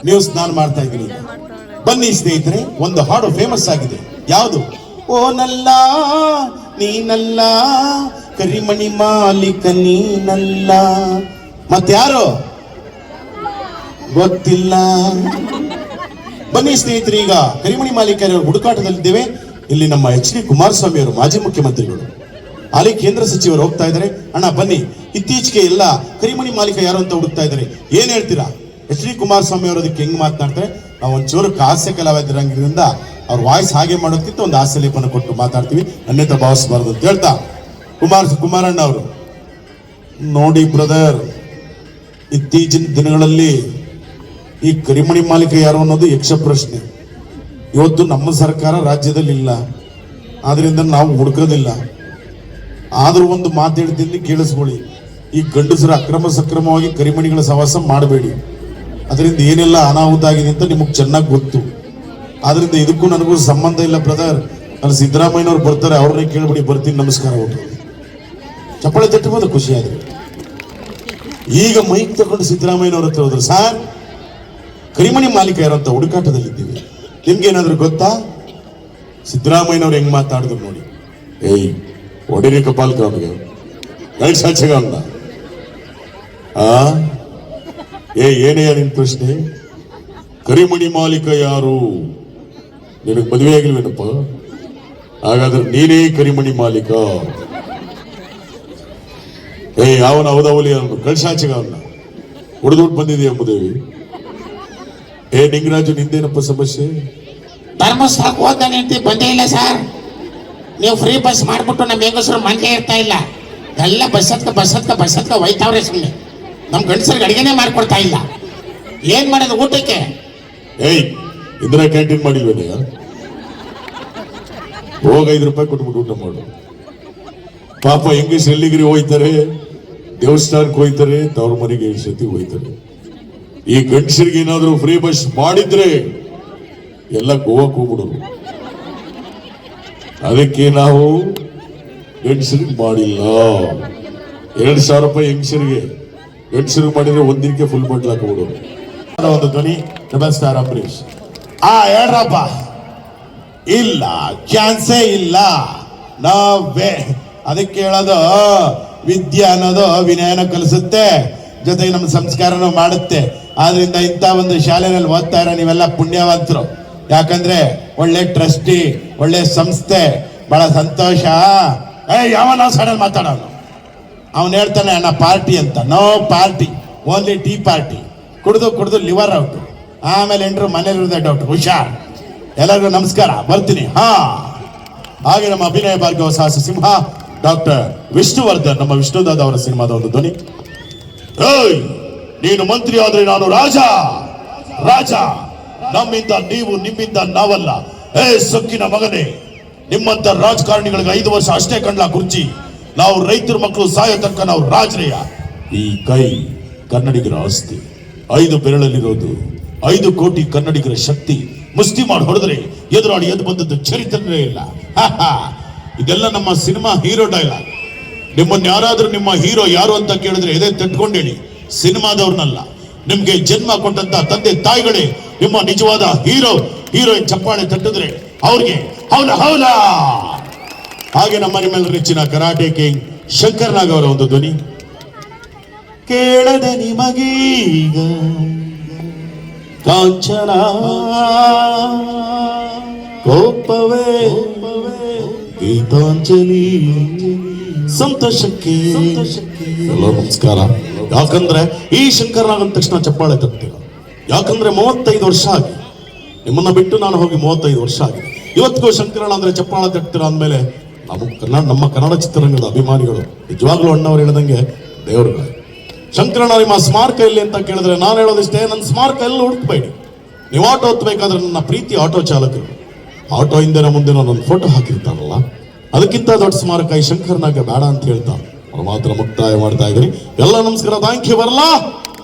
ನ್ಯೂಸ್ ನಾನು ಮಾಡ್ತಾ ಇದ್ದೀನಿ. ಬನ್ನಿ ಸ್ನೇಹಿತರೆ, ಒಂದು ಹಾಡು ಫೇಮಸ್ ಆಗಿದೆ. ಯಾವುದು? ಓ ನಲ್ಲ ನೀನಲ್ಲ, ಕರಿಮಣಿ ಮಾಲೀಕ ನೀನಲ್ಲ. ಮತ್ಯಾರು ಗೊತ್ತಿಲ್ಲ. ಬನ್ನಿ ಸ್ನೇಹಿತರೆ, ಈಗ ಕರಿಮಣಿ ಮಾಲೀಕರ ಹುಡುಕಾಟದಲ್ಲಿದ್ದೇವೆ. ಇಲ್ಲಿ ನಮ್ಮ HD ಕುಮಾರಸ್ವಾಮಿ ಅವರು, ಮಾಜಿ ಮುಖ್ಯಮಂತ್ರಿಗಳು, ಅಲ್ಲಿ ಕೇಂದ್ರ ಸಚಿವರು ಹೋಗ್ತಾ ಇದ್ದಾರೆ. ಅಣ್ಣ ಬನ್ನಿ, ಇತ್ತೀಚೆಗೆ ಎಲ್ಲ ಕರಿಮಣಿ ಮಾಲೀಕ ಯಾರು ಅಂತ ಹುಡುಕ್ತಾ ಇದ್ದಾರೆ. ಏನ್ ಹೇಳ್ತೀರಾ? HD ಕುಮಾರಸ್ವಾಮಿ ಅವರು ಅದಕ್ಕೆ ಹೆಂಗ್ ಮಾತನಾಡ್ತಾರೆ? ನಾವು ಒಂಚೂರು ಹಾಸ್ಯ ಕಲಾವಿದರಂಗಿದ್ರಿಂದ ಅವ್ರ ವಾಯ್ಸ್ ಹಾಗೆ ಮಾಡೋದಕ್ಕಿಂತ ಒಂದು ಹಾಸ್ಯ ಲೇಪನ ಕೊಟ್ಟು ಮಾತಾಡ್ತೀವಿ, ಅನ್ಯತಾ ಭಾವಿಸಬಾರ್ದು ಅಂತ ಹೇಳ್ತಾ ಕುಮಾರಣ್ಣ ಅವರು, ನೋಡಿ ಬ್ರದರ್, ಇತ್ತೀಚಿನ ದಿನಗಳಲ್ಲಿ ಈ ಕರಿಮಣಿ ಮಾಲೀಕ ಯಾರು ಅನ್ನೋದು ಯಕ್ಷ ಪ್ರಶ್ನೆ. ಇವತ್ತು ನಮ್ಮ ಸರ್ಕಾರ ರಾಜ್ಯದಲ್ಲಿ ಇಲ್ಲ, ಆದ್ರಿಂದ ನಾವು ಹುಡುಕೋದಿಲ್ಲ. ಆದ್ರೂ ಒಂದು ಮಾತು ಹೇಳ್ತೀನಿ, ಕೇಳಿಸ್ಕೊಳ್ಳಿ. ಈ ಗಂಡಸರು ಅಕ್ರಮ ಸಕ್ರಮವಾಗಿ ಕರಿಮಣಿಗಳ ಸಹವಾಸ ಮಾಡಬೇಡಿ. ಅದರಿಂದ ಏನೆಲ್ಲ ಅನಾಹುತ ಆಗಿದೆ ಅಂತ ನಿಮಗೆ ಚೆನ್ನಾಗಿ ಗೊತ್ತು. ಆದ್ರಿಂದ ಇದಕ್ಕೂ ನನಗೂ ಸಂಬಂಧ ಇಲ್ಲ ಬ್ರದರ್. ಅಲ್ಲಿ ಸಿದ್ದರಾಮಯ್ಯನವ್ರು ಬರ್ತಾರೆ, ಅವ್ರನ್ನೇ ಕೇಳ್ಬಿಡಿ, ಬರ್ತೀನಿ, ನಮಸ್ಕಾರ ಹೋಗಿ ಚಪ್ಪಾಳೆ ತಟ್ಟಬಹುದು, ಖುಷಿ ಆದ್ರೆ. ಈಗ ಮೈಕ್ ತಗೊಂಡು ಸಿದ್ದರಾಮಯ್ಯನವ್ರ ಹತ್ರ ಹೋದ್ರು, ಸಾರ್ ಕರಿಮಣಿ ಮಾಲೀಕ ಯಾರಂತ ಹುಡುಕಾಟದಲ್ಲಿದ್ದೀವಿ, ನಿಮ್ಗೇನಾದ್ರು ಗೊತ್ತಾ? ಸಿದ್ದರಾಮಯ್ಯನವ್ರು ಹೆಂಗ್ ಮಾತಾಡಿದ್ರು ನೋಡಿ. ಏಯ್ ಒಡೆರಿ ಕಪಾಲ್ಕ ಅವನಿಗೆ ಗೈಡ್ ಸಾಚಗ ಅವನ್ನ ಏನೇ ನಿನ್ ಪ್ರಶ್ನೆ? ಕರಿಮಣಿ ಮಾಲೀಕ ಯಾರು? ನಿನಗೆ ಮದುವೆ ಆಗಿಲ್ವೇನಪ್ಪ? ಹಾಗಾದ್ರೆ ನೀನೇ ಕರಿಮಣಿ ಮಾಲೀಕ. ಯಾವನ ಹೌದವಲಿ ಅವನು ಕಳ್ಸಾಚಗ ಅವನ್ನ ಹೊಡೆದುಬಿಟ್ಟು ಬಂದಿದೆ ಎಂಬುದೇವಿ. ನಿಂಗರಾಜು, ನಿಂದೇನಪ್ಪ ಸಮಸ್ಯೆ? ಧರ್ಮಸ್ಥಳಕ್ಕೆ ಹೋದಾನೆ ಅಂತ ಬಂದೇ ಇಲ್ಲ ಸರ್. ನೀವು ಫ್ರೀ ಬಸ್ ಮಾಡ್ಬಿಟ್ಟು ನಮ್ಮ ಹೆಂಗಸರು ಮನೆಗೆ ಇರ್ತಾ ಇಲ್ಲ, ಎಲ್ಲ ಬಸ್ಸತ್ಕ ಒಯ್ತಾವ್ರೆ. ಸುಮ್ಮನೆ ನಮ್ಮ ಗಂಡಸರಿಗೆ ಅಡಿಗೆನೇ ಮಾಡ್ಕೊಡ್ತಾ ಇಲ್ಲ. ಏನ್ ಮಾಡೋದು ಊಟಕ್ಕೆ? ಇಂದಿರಾ ಕ್ಯಾಂಟೀನ್ ಮಾಡಿಲ್ವೇನೆ? ಹೋಗ 5 ರೂಪಾಯಿ ಕೊಟ್ಬಿಟ್ಟು ಊಟ ಮಾಡು. ಪಾಪ ಹೆಂಗಸ್ ಎಲ್ಲಿಗಿರಿ ಹೋಯ್ತಾರೆ, ದೇವಸ್ಥಾನಕ್ಕೆ ಹೋಯ್ತಾರೆ, ತವ್ರ ಮನೆಗೆ ಸತಿ ಹೋಯ್ತಾರೆ. ಈ ಗಂಡಸರಿಗೆ ಏನಾದ್ರು ಫ್ರೀ ಬಸ್ ಮಾಡಿದ್ರೆ ಎಲ್ಲ ಗೋವಾಕ್ ಹೋಗ್ಬಿಡೋರು. ಅದಕ್ಕೆ ನಾವು ಗಂಡಸರಿಗೆ ಮಾಡಿಲ್ಲ. 2,000 ರೂಪಾಯಿ ಹೆಂಗಸರಿಗೆ, ಗಂಡಸರಿಗೆ ಮಾಡಿದ್ರೆ ಒಂದಿನಕ್ಕೆ ಫುಲ್ ಬಾಟ್ಲ್ ಹಾಕೋಬಿಡೋರು. ಒಂದು ಧ್ವನಿ ರೆಬಲ್ ಸ್ಟಾರ್ ಅಂಬರೀಶ್. ಹೇಳ್ರಪ್ಪ. ಇಲ್ಲ, ಚಾನ್ಸೇ ಇಲ್ಲ, ನಾವೇ. ಅದಕ್ಕೆ ಹೇಳೋದು, ವಿದ್ಯೆ ಅನ್ನೋದು ವಿನಯನ ಕಲಿಸುತ್ತೆ, ಜೊತೆಗೆ ನಮ್ಮ ಸಂಸ್ಕಾರನೂ ಮಾಡುತ್ತೆ. ಆದ್ರಿಂದ ಇಂಥ ಒಂದು ಶಾಲೆನಲ್ಲಿ ಓದ್ತಾ ಇರೋ ನೀವೆಲ್ಲ ಪುಣ್ಯವಂತರು. ಯಾಕಂದ್ರೆ ಒಳ್ಳೆ ಟ್ರಸ್ಟಿ, ಒಳ್ಳೆ ಸಂಸ್ಥೆ, ಬಹಳ ಸಂತೋಷ. ಯಾವನ ಸಡನ್ ಮಾತಾಡೋನು, ಅವನು ಹೇಳ್ತಾನೆ ಅಣ್ಣ ಪಾರ್ಟಿ ಅಂತ. No party, only tea party. ಕುಡಿದು ಲಿವರ್ ಔಟ್, ಆಮೇಲೆ ಎಂಟ್ರು ಮನೇಲಿರೋದೇ ಡೌಟ್. ಹುಷಾರ್. ಎಲ್ಲರಿಗೂ ನಮಸ್ಕಾರ, ಬರ್ತೀನಿ. ಹಾಗೆ ನಮ್ಮ ಅಭಿನಯ ಭಾರ್ಗವ ಸಾಹಸ ಸಿಂಹ ಡಾಕ್ಟರ್ ವಿಷ್ಣುವರ್ಧನ್, ನಮ್ಮ ವಿಷ್ಣುದಾದ ಅವರ ಸಿನಿಮಾದ ಒಂದು ಧ್ವನಿ. ನೀನು ಮಂತ್ರಿ ಆದ್ರೆ ನಾನು ರಾಜ, ನಮ್ಮಿಂದ ನೀವು, ನಿಮ್ಮಿಂದ ನಾವಲ್ಲ. ಸೊಕ್ಕಿನ ಮಗನೇ, ನಿಮ್ಮಂತ ರಾಜಕಾರಣಿಗಳಿಗೆ 5 ವರ್ಷ ಅಷ್ಟೇ ಕಂಡ್ಲ ಕುರ್ಚಿ. ನಾವು ರೈತರ ಮಕ್ಕಳು ಸಾಯೋ ತನಕ ನಾವು ರಾಜರೇಯ. ಈ ಕೈ ಕನ್ನಡಿಗರ ಆಸ್ತಿ, 5 ಬೆರಳಲ್ಲಿರೋದು 5 ಕೋಟಿ ಕನ್ನಡಿಗರ ಶಕ್ತಿ. ಮುಸ್ತಿ ಮಾಡಿ ಹೊಡೆದ್ರೆ ಎದುರಾಡಿ ಎದ್ದು ಬಂದದ್ದು ಚರಿತ್ರೆ ಇಲ್ಲ. ಇದೆಲ್ಲ ನಮ್ಮ ಸಿನಿಮಾ ಹೀರೋ ಡೈಲಾಗ್. ನಿಮ್ಮನ್ನ ಯಾರಾದ್ರೂ ನಿಮ್ಮ ಹೀರೋ ಯಾರು ಅಂತ ಕೇಳಿದ್ರೆ ಎದೆ ತಟ್ಕೊಂಡು ಹೇಳಿ, ಸಿನಿಮಾದವ್ರನ್ನಲ್ಲ. ನಿಮ್ಗೆ ಜನ್ಮ ಕೊಟ್ಟಂತ ತಂದೆ ತಾಯಿಗಳೇ ನಿಮ್ಮ ನಿಜವಾದ ಹೀರೋಯಿನ್. ಚಪ್ಪಾಳೆ ತಟ್ಟಿದ್ರೆ ಅವ್ರಿಗೆ ಹೌಲ. ಹಾಗೆ ನಮ್ಮ ನಿಮ್ಮೆಲ್ಲರ ನೆಚ್ಚಿನ ಕರಾಟೆ ಕಿಂಗ್ ಶಂಕರ್ ನಾಗ್ ಅವರ ಒಂದು ಧ್ವನಿ. ಕೇಳದೆ ನಿಮಗೀಗ ಕಾಂಚನ ಕೋಪವೇ ಗೀತಾಂಜಲಿ ಸಂತೋಷಕ್ಕೆ. ಎಲ್ಲ ನಮಸ್ಕಾರ. ಯಾಕಂದ್ರೆ ಈ ಶಂಕರ್ನಾಗ್ ಅಂದ ತಕ್ಷಣ ಚಪ್ಪಾಳೆ ತಗ್ತೀರ. ಯಾಕಂದ್ರೆ 35 ವರ್ಷ ಆಗಿ ನಿಮ್ಮನ್ನ ಬಿಟ್ಟು ನಾನು ಹೋಗಿ 35 ವರ್ಷ ಆಗಿದೆ. ಇವತ್ತಿಗೂ ಶಂಕರಣ್ಣ ಅಂದ್ರೆ ಚಪ್ಪಾಳೆ ತಟ್ತೀರ ಅಂದ್ಮೇಲೆ ನಮ್ಮ ಕನ್ನಡ ಚಿತ್ರರಂಗದ ಅಭಿಮಾನಿಗಳು ನಿಜವಾಗ್ಲೂ ಅಣ್ಣವ್ರು ಹೇಳಿದಂಗೆ ದೇವರುಗಳು. ಶಂಕರಣ್ಣ ನಿಮ್ಮ ಸ್ಮಾರಕ ಎಲ್ಲಿ ಅಂತ ಕೇಳಿದ್ರೆ ನಾನು ಹೇಳೋದಿಷ್ಟೇ, ನನ್ನ ಸ್ಮಾರಕ ಎಲ್ಲ ಹುಡುಕ್ಬೇಡಿ. ನೀವು ಆಟೋ ಹೊತ್ತಬೇಕಾದ್ರೆ ನನ್ನ ಪ್ರೀತಿ ಆಟೋ ಚಾಲಕರು ಆಟೋ ಹಿಂದೆ ಮುಂದೆ ನನ್ನ ಫೋಟೋ ಹಾಕಿರ್ತಾರಲ್ಲ, ಅದಕ್ಕಿಂತ ದೊಡ್ಡ ಸ್ಮಾರಕ ಈ ಶಂಕರ್ನಾಗೆ ಬೇಡ ಅಂತ ಹೇಳ್ತಾರೆ. ಅವ್ರು ಮಾತ್ರ ಮುಕ್ತಾಯ ಮಾಡ್ತಾ ಇದ್ರಿ. ಎಲ್ಲ ನಮಸ್ಕಾರ, ಥ್ಯಾಂಕ್ ಯು. ಬರಲ್ಲ.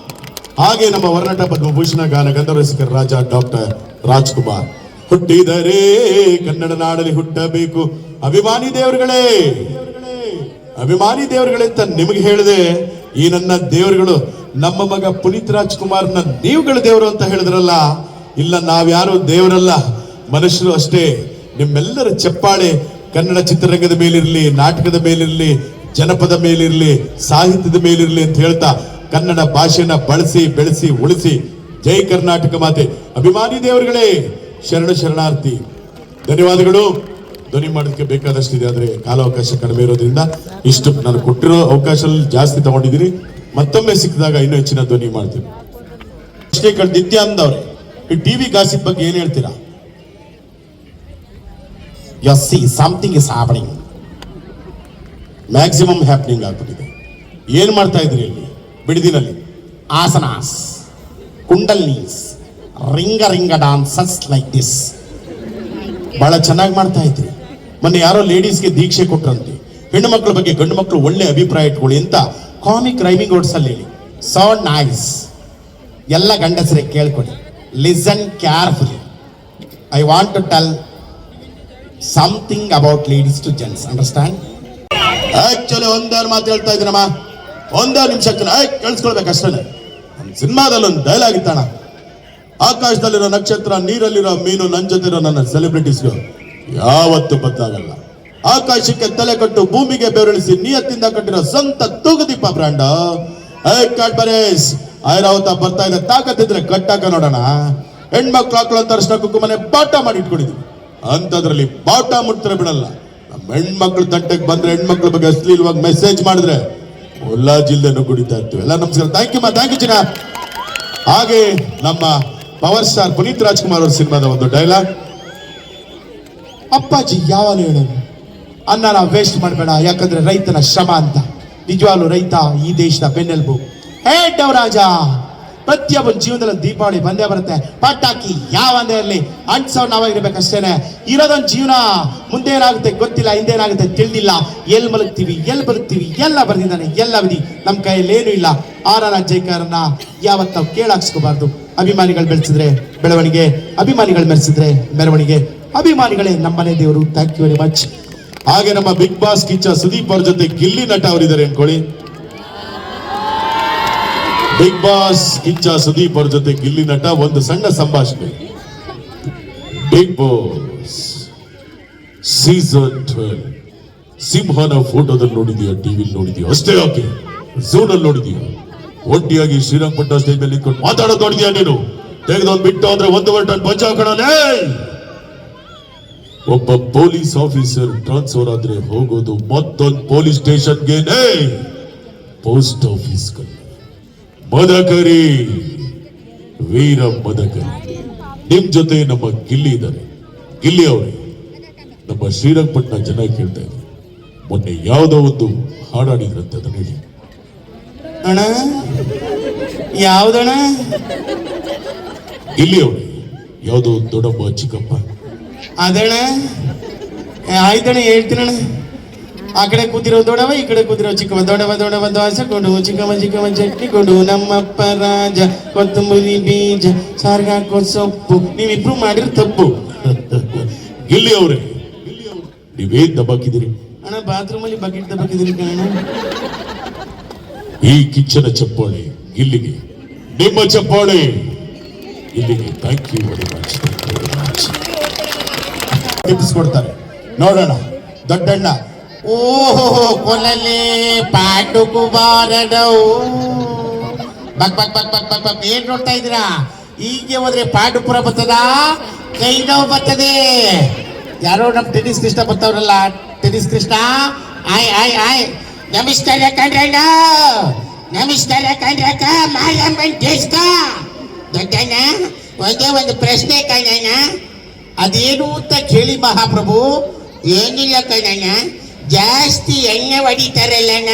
ಹಾಗೆ ನಮ್ಮ ವರ್ಣಟ ಪದ್ಮಭೂಷಣ ಗಾನ ಗಂಧರ್ವಸಿಕರ ರಾಜ ಡಾಕ್ಟರ್ ರಾಜ್ಕುಮಾರ್. ಹುಟ್ಟಿದರೆ ಕನ್ನಡ ನಾಡಲ್ಲಿ ಹುಟ್ಟಬೇಕು. ಅಭಿಮಾನಿ ದೇವರುಗಳೇ ಅಂತ ನಿಮಗೆ ಹೇಳಿದೆ. ಈ ನನ್ನ ದೇವರುಗಳು, ನಮ್ಮ ಮಗ ಪುನೀತ್ ರಾಜ್ಕುಮಾರ್ನ ನೀವುಗಳ ದೇವರು ಅಂತ ಹೇಳಿದ್ರಲ್ಲ. ಇಲ್ಲ, ನಾವ್ಯಾರು ದೇವರಲ್ಲ, ಮನುಷ್ಯರು ಅಷ್ಟೇ. ನಿಮ್ಮೆಲ್ಲರ ಚಪ್ಪಾಳೆ ಕನ್ನಡ ಚಿತ್ರರಂಗದ ಮೇಲಿರಲಿ, ನಾಟಕದ ಮೇಲಿರಲಿ, ಜನಪದ ಮೇಲಿರಲಿ, ಸಾಹಿತ್ಯದ ಮೇಲಿರಲಿ ಅಂತ ಹೇಳ್ತಾ ಕನ್ನಡ ಭಾಷೆನ ಬಳಸಿ ಬೆಳೆಸಿ ಉಳಿಸಿ. ಜೈ ಕರ್ನಾಟಕ ಮಾತೆ. ಅಭಿಮಾನಿ ದೇವರುಗಳೇ ಶರಣಾರ್ಥಿ. ಧನ್ಯವಾದಗಳು. ಧ್ವನಿ ಮಾಡೋದಕ್ಕೆ ಬೇಕಾದಷ್ಟಿದೆ, ಆದರೆ ಕಾಲಾವಕಾಶ ಕಡಿಮೆ ಇರೋದ್ರಿಂದ ಇಷ್ಟು ನಾನು ಕೊಟ್ಟಿರೋ ಅವಕಾಶ ಜಾಸ್ತಿ ತಗೊಂಡಿದ್ದೀನಿ. ಮತ್ತೊಮ್ಮೆ ಸಿಕ್ಕಿದಾಗ ಇನ್ನೂ ಹೆಚ್ಚಿನ ಧ್ವನಿ ಮಾಡ್ತೀನಿ. ನಿತ್ಯಾನಂದ ಅವರೇ, ಈ ಟಿವಿ ಗಾಸಿಪ್ ಬಗ್ಗೆ ಏನ್ ಹೇಳ್ತೀರಾ? Something is happening, maximum happening ಆಗ್ಬಿಟ್ಟಿದೆ. ಏನ್ ಮಾಡ್ತಾ ಇದ್ರಿ ಇಲ್ಲಿ ಬಿಡಿದಿನಲ್ಲಿ? Asanas, kundalinis, ring dances like this ಬಹಳ ಚೆನ್ನಾಗಿ ಮಾಡ್ತಾ ಇದ್ರಿ. ಮೊನ್ನೆ ಯಾರೋ ಲೇಡೀಸ್ಗೆ ದೀಕ್ಷೆ ಕೊಟ್ರಂತೆ. ಹೆಣ್ಣು ಮಕ್ಕಳ ಬಗ್ಗೆ ಗಂಡು ಮಕ್ಕಳು ಒಳ್ಳೆ ಅಭಿಪ್ರಾಯ ಇಟ್ಕೊಳ್ಳಿ ಅಂತ ಕಾಮಿಕ್ ರೈಮಿಂಗ್ ವರ್ಡ್ಸಲ್ಲಿ ಹೇಳಿ. So nice. ಎಲ್ಲ ಗಂಡಸರೇ ಕೇಳ್ಕೊಡಿ. Listen carefully. I want to tell something about ladies to gents. Understand? Actually ಒಂದೆರಡು ಮಾತು ಹೇಳ್ತಾ ಇದ್ದೀನಮ್ಮ, ಒಂದೆರಡು ನಿಮಿಷಕ್ಕೆ ಕೇಳಿಸ್ಕೊಳ್ಬೇಕಷ್ಟೇ. ನಮ್ಮ ಸಿನಿಮಾದಲ್ಲಿ ಒಂದು ಡೈಲಾಗ್ ಇತ್ತಣ್ಣ, ಆಕಾಶದಲ್ಲಿರೋ ನಕ್ಷತ್ರ, ನೀರಲ್ಲಿರೋ ಮೀನು, ನನ್ನ ಜೊತೆ ಇರೋ ನನ್ನ ಸೆಲೆಬ್ರಿಟೀಸ್ಗಳು ಯಾವತ್ತು ಬದಲಾಗಲ್ಲ. ಆಕಾಶಕ್ಕೆ ತಲೆ ಕಟ್ಟು ಭೂಮಿಗೆ ಬೆರಳಿಸಿ ನಿಯತ್ತಿಂದ ಕಟ್ಟಿರೋ ಸ್ವಂತ ತೂಗುದೀಪ ಬ್ರ್ಯಾಂಡ್ ಕ್ಯಾಡ್ಬರೀಸ್. ಐರಾವತ ಬರ್ತಾ ಇದೆ, ತಾಕತ್ತಿದ್ರೆ ಕಟ್ಟಾಕ ನೋಡೋಣ. ಹೆಣ್ಮಕ್ಳು ಹಾಕೊಳ್ಳೋ ತಕ್ಷಣ ಕುಕ್ಕುಮನೆ ಬಾಟ ಮಾಡಿ ಇಟ್ಕೊಂಡಿದ್ವಿ, ಅಂಥದ್ರಲ್ಲಿ ಬಾಟ ಮುಟ್ತಾರೆ ಬಿಡಲ್ಲ. ನಮ್ಮ ಹೆಣ್ಮಕ್ಳು ತಂಟೆಗೆ ಬಂದ್ರೆ ಹೆಣ್ಮಕ್ಳ ಬಗ್ಗೆ ಅಶ್ಲೀಲವಾಗಿ ಮೆಸೇಜ್ ಮಾಡಿದ್ರೆ ಉಲ್ಲಾಜಿಲ್ದೇನು ಕುಡಿತಾ ಇರ್ತೀವಿ. ಎಲ್ಲ ನಮಸ್ಕಾರ. ಥ್ಯಾಂಕ್ ಯು ಚಿನ್ನ. ಹಾಗೆ ನಮ್ಮ ಪವರ್ ಸ್ಟಾರ್ ಪುನೀತ್ ರಾಜ್ಕುಮಾರ್ ಅವ್ರ ಸಿನಿಮಾದ ಒಂದು ಡೈಲಾಗ್, ಅಪ್ಪಾಜಿ ಯಾವಾಗಲೂ ಹೇಳೋದು, ಅನ್ನನ ವೇಸ್ಟ್ ಮಾಡಬೇಡ, ಯಾಕಂದ್ರೆ ರೈತನ ಶ್ರಮ ಅಂತ. ನಿಜವಾಗ್ಲೂ ರೈತ ಈ ದೇಶದ ಬೆನ್ನೆಲುಬು. ಹೇ ಡವರಾಜ, ಪ್ರತಿಯೊಬ್ಬನ ಜೀವನದಲ್ಲಿ ದೀಪಾವಳಿ ಬಂದೇ ಬರುತ್ತೆ. ಪಟಾಕಿ ಯಾವಂದೇ ಇರಲಿ ಅಂಟ್ಸೋರು ನಾವಾಗಿರ್ಬೇಕಷ್ಟೇನೆ. ಇರೋದೊಂದು ಜೀವನ, ಮುಂದೆ ಏನಾಗುತ್ತೆ ಗೊತ್ತಿಲ್ಲ, ಹಿಂದೆ ಏನಾಗುತ್ತೆ ತಿಳಿದಿಲ್ಲ. ಎಲ್ಲಿ ಮಲಗ್ತೀವಿ, ಎಲ್ಲಿ ಬದುಕ್ತೀವಿ, ಎಲ್ಲ ಬರ್ದಿದ್ದಾನೆ, ಎಲ್ಲ ವಿಧಿ ನಮ್ಮ ಕೈಯಲ್ಲಿ ಏನೂ ಇಲ್ಲ. ಆರನ ಜೈಕಾರನ್ನ ಯಾವತ್ತು ನಾವು ಕೇಳಾಕ್ಸ್ಕೋಬಾರ್ದು. ಅಭಿಮಾನಿಗಳು ಬೆಳೆಸಿದ್ರೆ ಬೆಳವಣಿಗೆ, ಅಭಿಮಾನಿಗಳು ಮೆರೆಸಿದ್ರೆ ಮೆರವಣಿಗೆ. ಅಭಿಮಾನಿಗಳೇ ನಮ್ಮನೆ ದೇವರು. Thank you very much. ಹಾಗೆ ನಮ್ಮ ಬಿಗ್ ಬಾಸ್ ಕಿಚ್ಚ ಸುದೀಪ್ ಅವ್ರ ಜೊತೆ ಗಿಲ್ಲಿ ನಟ ಅವರಿದ್ದಾರೆ ಅನ್ಕೊಳ್ಳಿ. ಬಿಗ್ ಬಾಸ್ ಕಿಚ್ಚ ಸುದೀಪ್ ಅವ್ರ ಜೊತೆ ಗಿಲ್ಲಿ ನಟ ಒಂದು ಸಣ್ಣ ಸಂಭಾಷಣೆ. ಬಿಗ್ ಬಾಸ್ ಸೀಸನ್ 12 ಸಿಂಹನ ಫೋಟೋದಲ್ಲಿ ನೋಡಿದೀಯ, ಟಿವಿಲಿ ನೋಡಿದೀಯ ಅಷ್ಟೇ, ಯಾಕೆ ಝೂನಲ್ಲಿ ನೋಡಿದೀಯ, ಒಟ್ಟಿಯಾಗಿ ಶ್ರೀರಂಗಪಟ್ಟಣ ಸ್ಟೇಜ್ ಮೇಲೆ ನಿಂತ್ಕೊಂಡು ಮಾತಾಡೋದು ನೋಡಿದೀಯ ನೀನು? ತೆಗೆದೊಂದು ಬಿಟ್ಟು ಅಂದ್ರೆ 1.5 ಟನ್ ಪಂಚ ಹಾಕೋಣಲೇ. ಒಬ್ಬ ಪೊಲೀಸ್ ಆಫೀಸರ್ ಟ್ರಾನ್ಸ್ಫರ್ ಆದ್ರೆ ಹೋಗೋದು ಮತ್ತೊಂದು ಪೊಲೀಸ್ ಸ್ಟೇಷನ್ಗೆನೆ, ಪೋಸ್ಟ್ ಆಫೀಸ್. ಮದಕರಿ, ವೀರ ಮದಕರಿ. ನಿಮ್ ಜೊತೆ ನಮ್ಮ ಗಿಲ್ಲಿ ಇದ್ದಾರೆ. ಗಿಲ್ಲಿ ಅವರೇ, ನಮ್ಮ ಶ್ರೀರಂಗಪಟ್ಟಣ ಜನ ಕೇಳ್ತಾ ಇದ್ದಾರೆ, ಮೊನ್ನೆ ಯಾವುದೋ ಒಂದು ಹಾಡಾಡಿದ್ರಂತೆ, ಅದನ್ನ ಹೇಳಿ. ಅಣ್ಣ ಯಾವ್ದಣ್ಣ? ಗಿಲ್ಲಿ ಅವರೇ, ಯಾವುದೋ ದೊಡ್ಡಪ್ಪ ಚಿಕ್ಕಪ್ಪ ಅದಣ್ಣ ಆಯ್ತಣ್ಣ, ಹೇಳ್ತೀನಣ್ಣ. ಆ ಕಡೆ ಕೂತಿರೋ ದೊಡವ, ಈ ಕಡೆ ಕೂತಿರೋ ಚಿಕ್ಕವ. ದೊಡವ ದೊಡವ ದೋಸೆ ಕೊಡು, ಚಿಕ್ಕವ ಚಿಕ್ಕವ ಚಟ್ನಿ ಕೊಡು, ನಮ್ಮಪ್ಪ ರಾಜ ಕೊತ್ತಂಬರಿ ಬೀಜ ಸಾರ್ಗ ಹಾಕೋ ಸೊಪ್ಪು. ನೀವಿಬ್ರು ಮಾಡಿರೋ ತಪ್ಪು. ಗಿಲ್ಲಿ ಅವರೇ, ನೀವೇನ್ ದಬಾಕಿದ್ದೀರಿ? ಅಣ್ಣ ಬಾತ್ರೂಮಲ್ಲಿ ಬಕೆಟ್ ದಬಾಕಿದ್ದೀನಿ ಕಣ. ಈ ಕಿಚ್ಚನ ಚಪ್ಪಾಳೆ ಗಿಲ್ಲಿಗೆ, ನಿಮ್ಮ ಚಪ್ಪಾಳೆ ಗಿಲ್ಲಿಗೆ. Thank you very much. ಎಬ್ಬಿಸ್ಕೊಡ್ತಾರೆ ನೋಡೋಣ. ದೊಡ್ಡಣ್ಣ, ಓಹೋ ಕೊಲಲೆ ಪಾಟುಕು ಬಾರಡವು. ಬಕ್ ಬಕ್ ಬಕ್ ಬಕ್ ಬಕ್ ಬಕ್. ಏನ್ ನೋಡ್ತಾ ಇದ್ದೀರಾ? ಹೀಗೆ ಹೋದ್ರೆ ಪಾಂಡುಪುರ ಬರ್ತದ, ಕೈ ನೋವು ಬರ್ತದೆ. ಯಾರೋ ನಮ್ಮ ಟೆನಿಸ್ ಕೃಷ್ಣ ಬರ್ತಾವ್ರಲ್ಲ, ಟೆನಿಸ್ ಕೃಷ್ಣ. ಆಯ್ ಆಯ್ ಆಯ್, ನಮಸ್ಕಾರ ಕಂಡ್ರಣ್ಣ, ನಮಸ್ಕಾರ ಕಂಡ್ರಕ್ಕ. ಮಾಯಮ್ಮನ್ ದೇಶಕ ದೊಡ್ಡಣ್ಣ, ಒಂದೇ ಒಂದು ಪ್ರಶ್ನೆ ಕಣ್ಣಣ್ಣ. ಅದೇನು ಅಂತ ಕೇಳಿ ಮಹಾಪ್ರಭು. ಏನಿಲ್ಲ ಕಣ್ಣಣ್ಣ, ಜಾಸ್ತಿ ಎಣ್ಣೆ ಹೊಡಿತಾರಲ್ಲಣ್ಣ,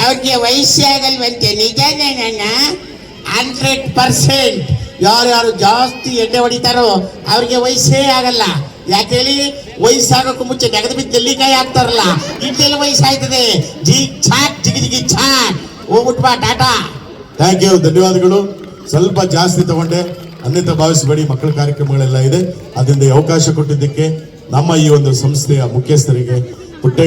ಅವ್ರಿಗೆ ವಯಸ್ಸೇ ಆಗಲ್ವಂತೆ. ನಿಜನೇನಣ್ಣ? 100%. ಯಾರ್ಯಾರು ಜಾಸ್ತಿ ಎಣ್ಣೆ ಹೊಡಿತಾರೋ ಅವ್ರಿಗೆ ವಯಸ್ಸೇ ಆಗಲ್ಲ. ಯಾಕೆ ಹೇಳಿ? ವಯಸ್ಸಾಗೋಕ್ಕೂ ಮುಂಚೆ ನೆಗದು ಬಿದ್ದು ನೆಲ್ಲಿಕಾಯಿ ಹಾಕ್ತಾರಲ್ಲ, ಇಲ್ಲೆಲ್ಲ ವಯಸ್ಸಾಯ್ತದೆ. ಜಿಗ್ ಛಾಕ್ ಜಿಗಿ ಜಿಗಿ ಛಾಕ್. ಹೋಗ್ಬಿಟ್ಬಾ, ಟಾಟಾ. ಥ್ಯಾಂಕ್ ಯು, ಧನ್ಯವಾದಗಳು. ಸ್ವಲ್ಪ ಜಾಸ್ತಿ ತಗೊಂಡೆ, ಅನ್ಯತಾ ಭಾವಿಸಬೇಡಿ. ಮಕ್ಕಳ ಕಾರ್ಯಕ್ರಮಗಳೆಲ್ಲ ಇದೆ, ಅದರಿಂದ ಅವಕಾಶ ಕೊಟ್ಟಿದ್ದಕ್ಕೆ ನಮ್ಮ ಈ ಒಂದು ಸಂಸ್ಥೆಯ ಮುಖ್ಯಸ್ಥರಿಗೆ, ಪುಟ್ಟೆ